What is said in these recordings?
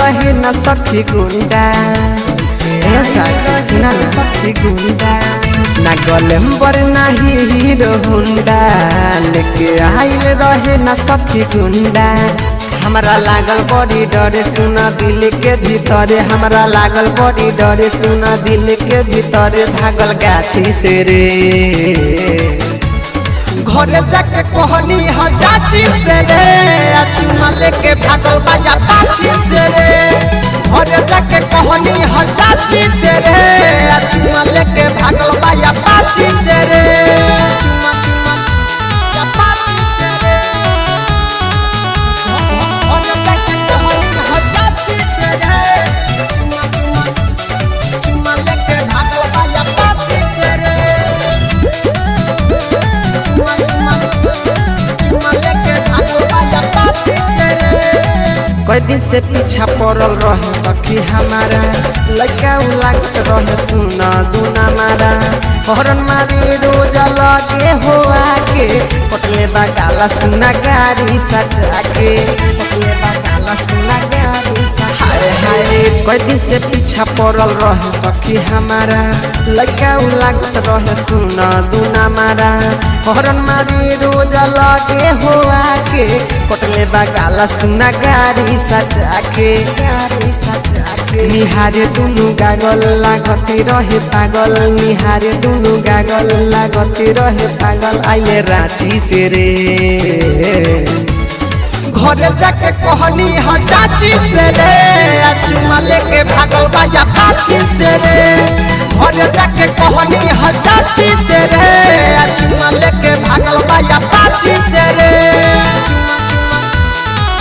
रहे न सखी गुंडा सुना न सखी गुंडा ना गलेम्बर नाही हीरो हुंडा लेके आइल रहे न सखी गुंडा हमरा लागल बड़ी डरे सुना दिल के भीतरे हमरा लागल बड़ी डरे सुना दिल के भीतरे भागल गाछी से रे घरे जाके कहनी ह चाची से रे चुमा लेके भागल बाजा पाछी से रे घरे जाके कहनी ह चाची से रे चुमा लेके भागल बाजा पाछी से रे चुमा चुमा या पाछी से रे घरे जाके कहनी ह चाची से रे चुमा चुमा चुमा लेके भागल बाजा पाछी से रे कई दिन से पीछा पड़ल रहे सखी हमारा लड़का लागत रहे सुना दूना मारा हरन मारे रोज लगे हो आके पटले बगाला सुना गाड़ी सजा के पटले बगाला सुना गाड़ी हाय हाय कई दिन से पीछा पड़ल रहे सखी हमारा लड़का लागत रहे सुना दूना मारा हरन मारे रोज लगे हो आके पटले बगाला सुना गाड़ी सजा के निहारे दुनु गागल लागते रहे पागल निहारे दुनु गागल लागते रहे पागल आइले रांची से रे घरे जाके कहनी ह चाची से रे चुमा लेके भागल बाजा पाछी से रे घरे जाके कहनी ह चाची से रे चुमा लेके भागल बाजा पाछी से रे चुमा चुमा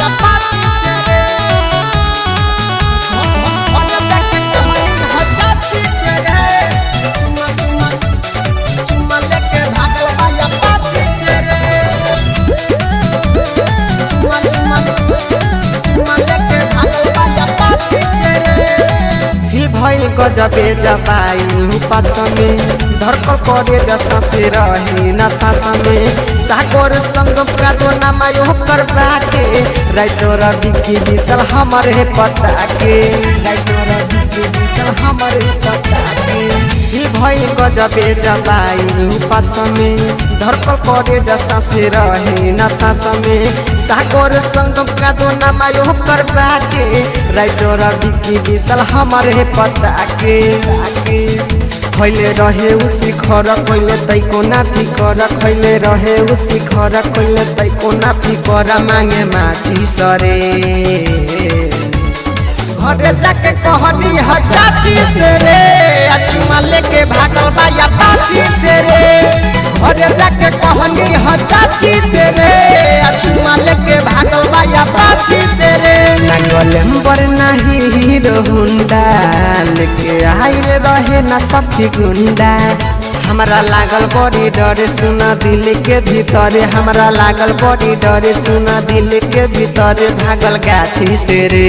या पाछी से रे घरे जाके कहनी ह चाची से रे चुमा चुमा चुमा लेके भागल बाजा पाछी से रे चुमा चुमा चुमा लेके भागल बाजा पाछी से रे हिल भइल गजबे जबाई पास में धरकर करे जसा से रही नशा में सागर संग प्रादो नामायो कर बाके राइतो रवि की बिसल हमरे पता के राइतो रवि की बिसल हमरे पता के हिल भइल गजबे जबाई पास में धरकर करे जसा से रही नशा में सागर संग प्रादो नामायो कर बाके राइतो रवि की बिसल हमरे पता के खैले रहे उसी खर खैले तैको ना फिकर खैले रहे उसी खर खैले तैको ना फिकर मांगे माछी सरे घरे जाके कहनी ह चाची से रे चुमा लेके भागल बाया पाछी से रे घरे जाके कहनी ह चाची से रे चुमा लेके भागल बाया पाछी से रे ना गलेम्बर नाही हीरो हुंडा लेके आइल रहे ना सखी गुंडा हमरा लागल बड़ी डरे सुना दिल के भीतरे हमरा लागल बड़ी डरे सुना दिल के भीतरे भागल गाछी से रे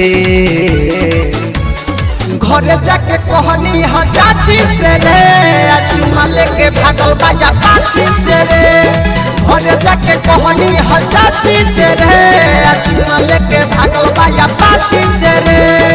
घरे जाके कहनी ह चाची से रे चुमा लेके भागल बाजा पाछी से रे घरे जाके कहनी ह चाची से रे चुमा लेके भागल बाजा पाछी से रे।